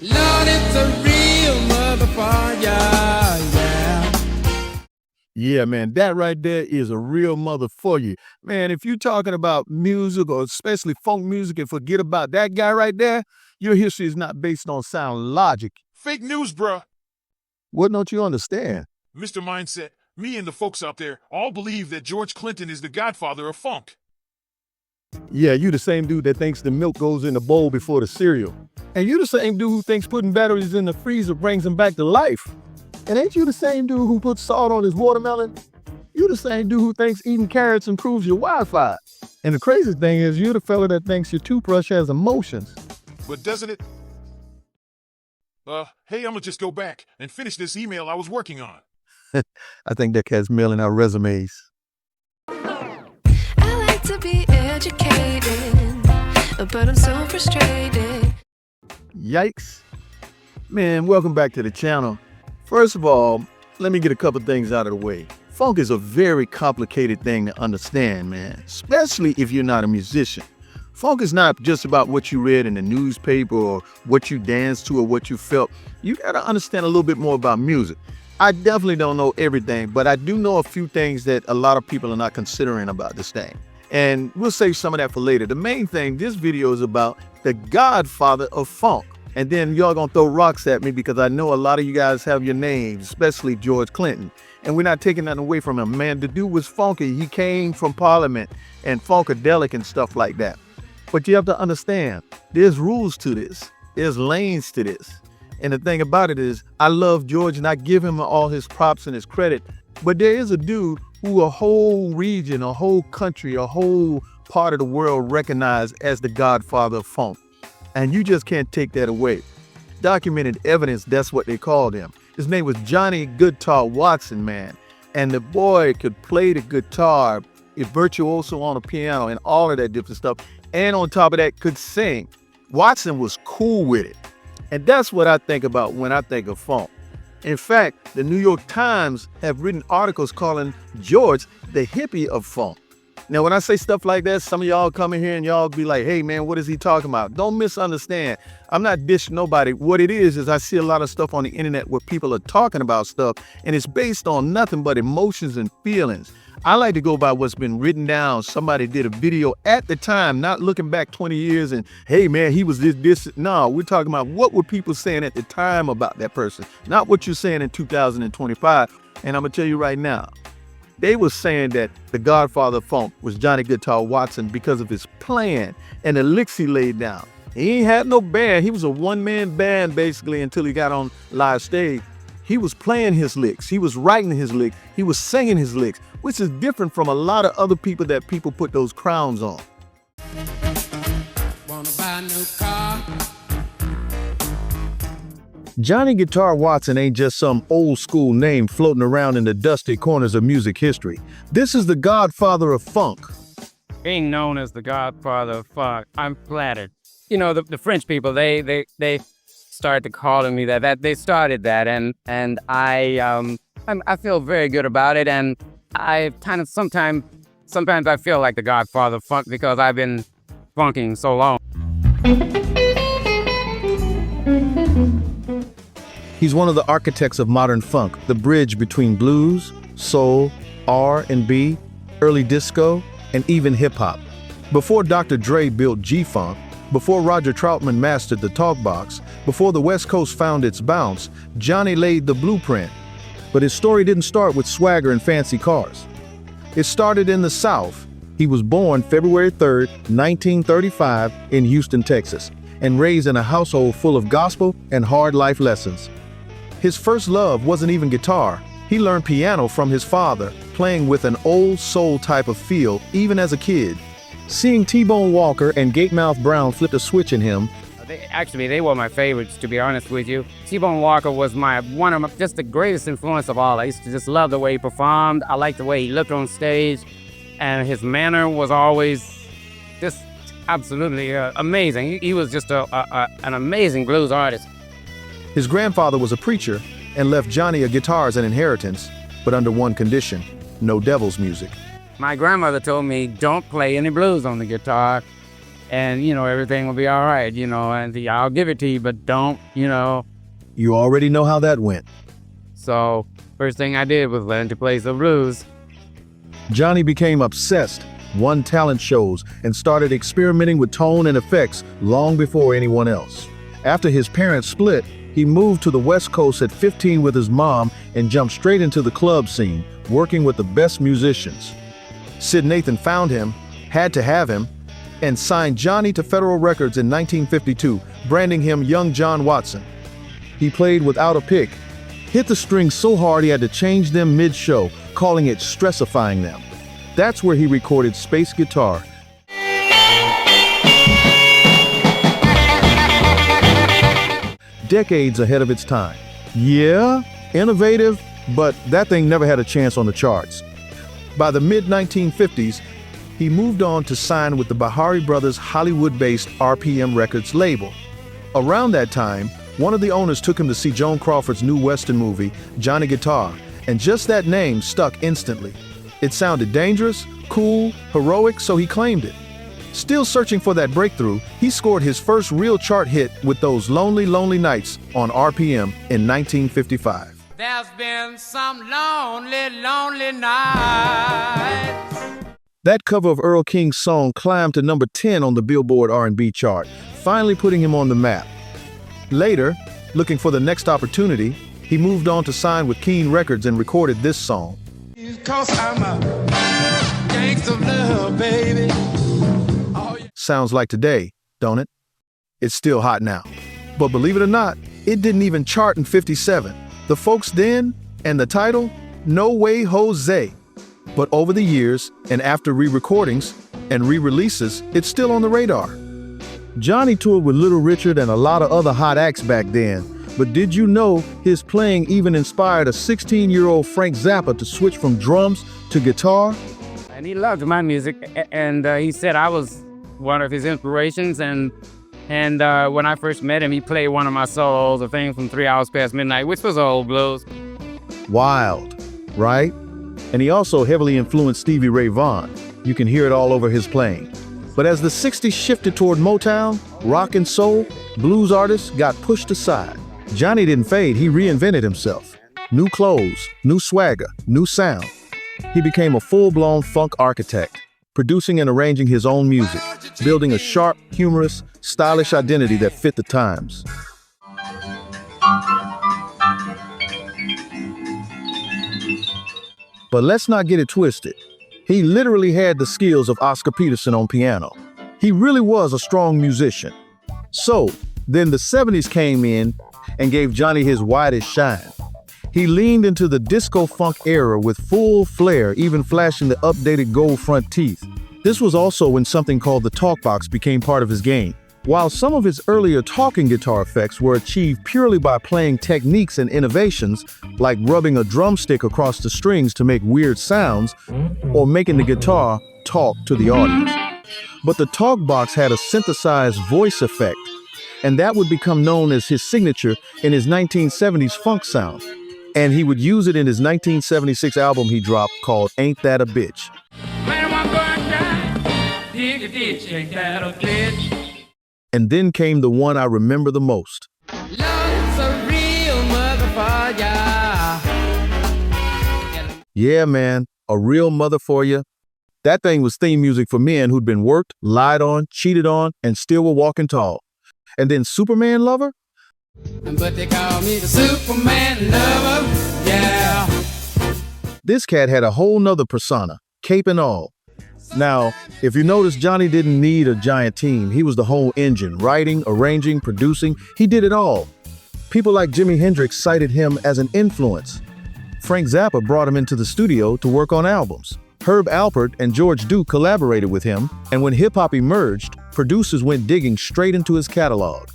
Lord, it's a real motherfucker, yeah. Yeah, man, that right there is a real mother for you. Man, if you're talking about music or especially funk music and forget about that guy right there, your history is not based on sound logic. Fake news, bruh. What don't you understand? Mr. Mindset, me and the folks out there all believe that George Clinton is the godfather of funk. Yeah, you the same dude that thinks the milk goes in the bowl before the cereal. And you the same dude who thinks putting batteries in the freezer brings him back to life. And ain't you the same dude who puts salt on his watermelon? You the same dude who thinks eating carrots improves your Wi-Fi. And the crazy thing is you're the fella that thinks your toothbrush has emotions. But doesn't it? Hey, I'm gonna just go back and finish this email I was working on. I think that cat's mailing out resumes. I like to be educated, but I'm so frustrated. Yikes. Man, welcome back to the channel. First of all, let me get a couple things out of the way. Funk is a very complicated thing to understand, man, especially if you're not a musician. Funk is not just about what you read in the newspaper or what you danced to or what you felt. You gotta understand a little bit more about music. I definitely don't know everything, but I do know a few things that a lot of people are not considering about this thing. And we'll save some of that for later. The main thing, this video is about the Godfather of Funk. And then y'all gonna throw rocks at me because I know a lot of you guys have your names, especially George Clinton. And we're not taking nothing away from him, man. The dude was funky. He came from Parliament and funkadelic and stuff like that. But you have to understand, there's rules to this. There's lanes to this. And the thing about it is, I love George and I give him all his props and his credit. But there is a dude who a whole region, a whole country, a whole part of the world recognize as the Godfather of Funk. And you just can't take that away. Documented evidence, that's what they called him. His name was Johnny Guitar Watson, man. And the boy could play the guitar, a virtuoso on the piano and all of that different stuff. And on top of that, could sing. Watson was cool with it. And that's what I think about when I think of funk. In fact, the New York Times have written articles calling George the hippie of funk. Now, when I say stuff like that, some of y'all come in here and y'all be like, hey, man, what is he talking about? Don't misunderstand. I'm not dishing nobody. What it is I see a lot of stuff on the internet where people are talking about stuff, and it's based on nothing but emotions and feelings. I like to go by what's been written down. Somebody did a video at the time, not looking back 20 years and, hey, man, he was this. No, we're talking about what were people saying at the time about that person, not what you're saying in 2025. And I'm going to tell you right now, they were saying that the Godfather of Funk was Johnny Guitar Watson because of his plan and the licks he laid down. He ain't had no band. He was a one-man band basically until he got on live stage. He was playing his licks. He was writing his licks. He was singing his licks, which is different from a lot of other people that people put those crowns on. Wanna buy a new car? Johnny Guitar Watson ain't just some old school name floating around in the dusty corners of music history. This is the Godfather of Funk. Being known as the Godfather of Funk, I'm flattered. You know, the French people, they started calling me that. They started that, and I feel very good about it. And I kind of sometimes I feel like the Godfather of Funk because I've been funking so long. He's one of the architects of modern funk, the bridge between blues, soul, R&B, early disco, and even hip-hop. Before Dr. Dre built G-Funk, before Roger Troutman mastered the talkbox, before the West Coast found its bounce, Johnny laid the blueprint. But his story didn't start with swagger and fancy cars. It started in the South. He was born February 3rd, 1935 in Houston, Texas, and raised in a household full of gospel and hard life lessons. His first love wasn't even guitar. He learned piano from his father, playing with an old soul type of feel even as a kid. Seeing T-Bone Walker and Gatemouth Brown flip a switch in him, They were my favorites, to be honest with you. T-Bone Walker was just the greatest influence of all. I used to just love the way he performed. I liked the way he looked on stage, and his manner was always just absolutely amazing. He was just an amazing blues artist. his grandfather was a preacher and left Johnny a guitar as an inheritance, but under one condition: no devil's music. My grandmother told me, don't play any blues on the guitar. and, everything will be all right, and I'll give it to you, but don't, You already know how that went. So first thing I did was learn to play some blues. Johnny became obsessed, won talent shows, and started experimenting with tone and effects long before anyone else. After his parents split, he moved to the West Coast at 15 with his mom and jumped straight into the club scene, working with the best musicians. Sid Nathan found him, had to have him, and signed Johnny to Federal Records in 1952, branding him Young John Watson. He played without a pick, hit the strings so hard he had to change them mid-show, calling it stressifying them. That's where he recorded Space Guitar. Decades ahead of its time. Yeah, innovative, but that thing never had a chance on the charts. By the mid-1950s, he moved on to sign with the Bahari Brothers' Hollywood-based RPM Records label. Around that time, one of the owners took him to see Joan Crawford's new Western movie, Johnny Guitar, and just that name stuck instantly. It sounded dangerous, cool, heroic, so he claimed it. Still searching for that breakthrough, he scored his first real chart hit with those Lonely, Lonely Nights on RPM in 1955. There's been some lonely, lonely nights. That cover of Earl King's song climbed to number 10 on the Billboard R&B chart, finally putting him on the map. Later, looking for the next opportunity, he moved on to sign with Keane Records and recorded this song. 'Cause I'm a gangsta of love, baby. Sounds like today, don't it? It's still hot now. But believe it or not, it didn't even chart in 57. The folks then, and the title, No Way Jose. But over the years, and after re-recordings and re-releases, it's still on the radar. Johnny toured with Little Richard and a lot of other hot acts back then, but did you know his playing even inspired a 16-year-old Frank Zappa to switch from drums to guitar? And he loved my music, and he said I was one of his inspirations, and when I first met him, he played one of my solos, a thing from 3 Hours Past Midnight, which was old blues. Wild, right? And he also heavily influenced Stevie Ray Vaughan. You can hear it all over his playing. But as the 60s shifted toward Motown, rock and soul, blues artists got pushed aside. Johnny didn't fade, he reinvented himself. New clothes, new swagger, new sound. He became a full-blown funk architect, producing and arranging his own music, building a sharp, humorous, stylish identity that fit the times. But let's not get it twisted. He literally had the skills of Oscar Peterson on piano. He really was a strong musician. So, then the 70s came in and gave Johnny his widest shine. He leaned into the disco funk era with full flair, even flashing the updated gold front teeth. This was also when something called the talkbox became part of his game. While some of his earlier talking guitar effects were achieved purely by playing techniques and innovations, like rubbing a drumstick across the strings to make weird sounds, or making the guitar talk to the audience. But the talkbox had a synthesized voice effect, and that would become known as his signature in his 1970s funk sound. And he would use it in his 1976 album he dropped called Ain't That a Bitch. And then came the one I remember the most. Love's a real motherfucker. Yeah, man, a real mother for you. That thing was theme music for men who'd been worked, lied on, cheated on, and still were walking tall. And then Superman Lover? But they call me the Superman lover, yeah. This cat had a whole nother persona, cape and all. Now, if you notice, Johnny didn't need a giant team. He was the whole engine, writing, arranging, producing. He did it all. People like Jimi Hendrix cited him as an influence. Frank Zappa brought him into the studio to work on albums. Herb Alpert and George Duke collaborated with him, and when hip-hop emerged, producers went digging straight into his catalog.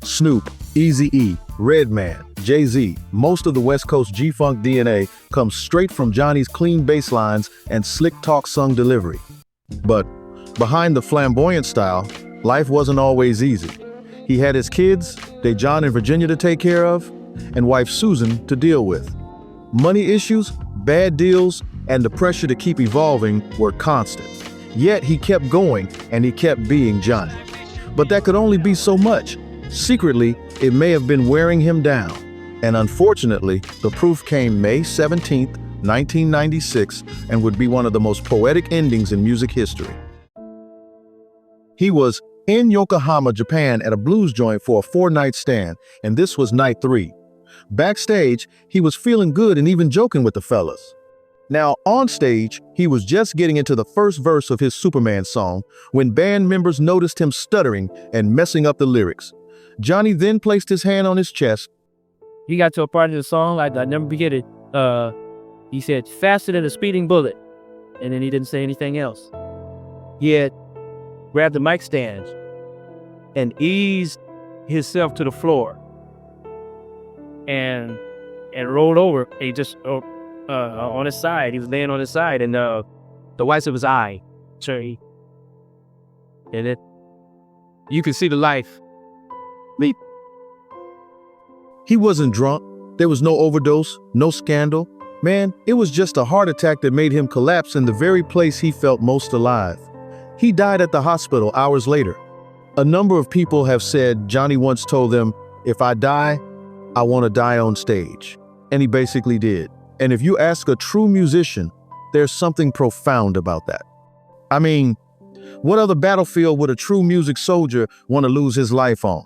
Snoop, Eazy-E, Redman, Jay-Z, most of the West Coast G-Funk DNA comes straight from Johnny's clean bass lines and slick talk sung delivery. But behind the flamboyant style, life wasn't always easy. He had his kids, Dejan and Virginia to take care of, and wife Susan to deal with. Money issues, bad deals, and the pressure to keep evolving were constant. Yet he kept going and he kept being Johnny. But that could only be so much. Secretly, it may have been wearing him down. And unfortunately, the proof came May 17th, 1996, and would be one of the most poetic endings in music history. He was in Yokohama, Japan at a blues joint for a 4-night stand, and this was night 3. Backstage, he was feeling good and even joking with the fellas. Now, on stage, he was just getting into the first verse of his Superman song when band members noticed him stuttering and messing up the lyrics. Johnny then placed his hand on his chest. He got to a part of the song, I never forget it. He said, faster than a speeding bullet. And then he didn't say anything else. He had grabbed the mic stand and eased himself to the floor and rolled over. He just on his side. He was laying on his side, and the whites of his eye, and it, you could see the life. Leap. He wasn't drunk. There was no overdose, no scandal. Man, it was just a heart attack that made him collapse in the very place he felt most alive. He died at the hospital hours later. A number of people have said Johnny once told them, "If I die, I want to die on stage." And he basically did. And if you ask a true musician, there's something profound about that. I mean, what other battlefield would a true music soldier want to lose his life on?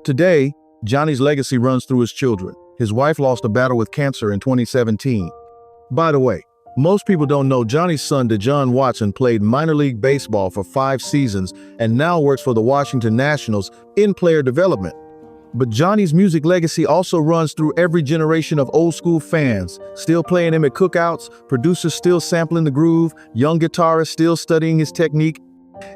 Today, Johnny's legacy runs through his children. His wife lost a battle with cancer in 2017. By the way, most people don't know Johnny's son, DeJohn Watson, played minor league baseball for 5 seasons and now works for the Washington Nationals in player development. But Johnny's music legacy also runs through every generation of old school fans, still playing him at cookouts, producers still sampling the groove, young guitarists still studying his technique,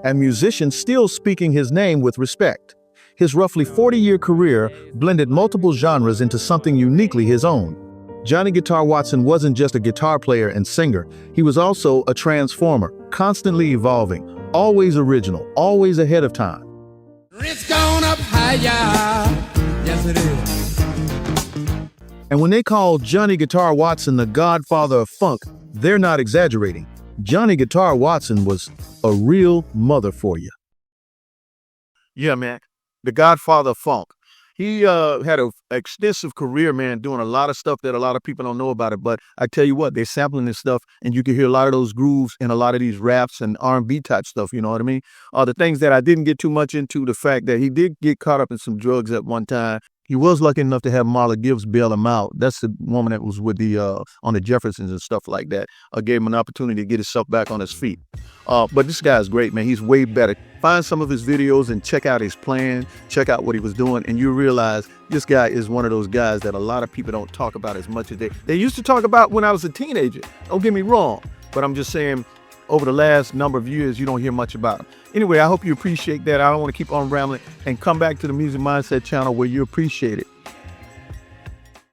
and musicians still speaking his name with respect. His roughly 40-year career blended multiple genres into something uniquely his own. Johnny Guitar Watson wasn't just a guitar player and singer, he was also a transformer, constantly evolving, always original, always ahead of time. It's gone up higher. Yes, it is. And when they call Johnny Guitar Watson the Godfather of Funk, they're not exaggerating. Johnny Guitar Watson was a real mother for you. Yeah, man. The Godfather of Funk. He had an extensive career, man, doing a lot of stuff that a lot of people don't know about it. But I tell you what, they're sampling this stuff, and you can hear a lot of those grooves in a lot of these raps and R&B type stuff, you know what I mean? The things that I didn't get too much into, the fact that he did get caught up in some drugs at one time. He was lucky enough to have Marla Gibbs bail him out. That's the woman that was with the on the Jeffersons and stuff like that. Gave him an opportunity to get himself back on his feet. But this guy's great, man. He's way better. Find some of his videos and check out his plan. Check out what he was doing, and you realize this guy is one of those guys that a lot of people don't talk about as much as they used to talk about when I was a teenager. Don't get me wrong, but I'm just saying, over the last number of years, you don't hear much about him. Anyway, I hope you appreciate that. I don't want to keep on rambling, and come back to the Music Mindset channel where you appreciate it.